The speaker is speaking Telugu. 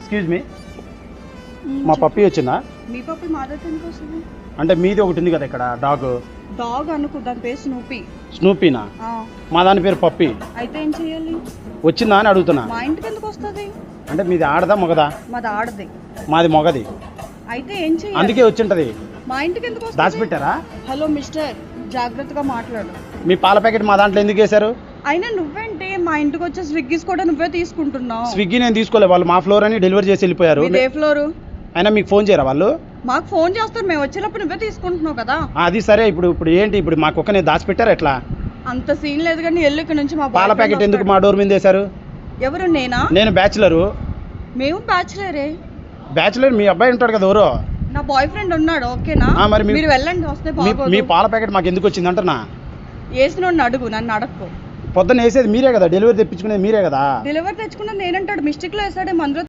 ఎక్స్క్యూజ్ మీ, మా పప్పి వచ్చిందా? మీ పప్పి మా దగ్గర ఎందుకు వస్తుంది? అంటే మీది ఒకటి ఉంది కదా ఇక్కడ డాగ్. డాగ్ అనుకో, దాని పేరు స్నూపీ. స్నూపీనా? మా దాని పేరు పప్పి. అయితే ఏం చేయాలి? వచ్చిందా అని అడుగుతున్నా. మా ఇంటికి ఎందుకు వస్తుంది? అంటే మీది ఆడదా మొగదా? మాది ఆడది. మాది మొగది. అయితే ఏం చేయాలి? అందుకే వచ్చింటది. మా ఇంటికి ఎందుకు వస్తుంది? దాచిపెట్టారా? హలో మిస్టర్, జాగ్రత్తగా మాట్లాడు. మీ పాల ప్యాకెట్ మా దాంట్లో ఎందుకు వేశారు? అయినా నువ్వేంటి మా ఇంటికి వచ్చే స్విగ్గీస్ కూడా నువ్వే తీసుకుంటున్నావు? స్విగ్గీ నేను తీసుకోలేదు, వాళ్ళు మా ఫ్లోర్ అని డెలివరీ చేసి వెళ్ళిపోయారు. ఏ ఫ్లోరు? అయినా మీకు ఫోన్ చేయరా వాళ్ళు? మాకు ఫోన్ చేస్తారు, మేము వచ్చేటప్పుడు నువ్వే తీసుకుంటున్నావు కదా. అది సరే, ఇప్పుడు ఏంటి, ఇప్పుడు మా కుక్కని దాచిపెట్టారా ఎట్లా? అంత సీన్ లేదు కానీ ఎల్లు ఇక్కడ నుంచి. మా పాల ప్యాకెట్ ఎందుకు మా డోర్ మీద వేశారు? ఎవరు? నేనా? నేను బ్యాచులరు. మేము బ్యాచులరే. బ్యాచులర్ మీ అబ్బాయి ఉంటాడు కదా, ఎవరో నా బాయ్ ఫ్రెండ్ ఉన్నాడు. ఓకేనా? మరి మీరు వెళ్ళండి, వస్తే మీ పాల ప్యాకెట్ మాకు ఎందుకు వచ్చింది అంటున్నా. వేసినోడిని అడుగు, నన్ను అడక్కు. పొద్దున్న వేసేది మీరే కదా, డెలివరీ తెప్పించుకునేది మీరే కదా. డెలివరీ తెచ్చుకున్నది నేనంటాడు, మిస్టేక్ లో వేసాడే, మందులో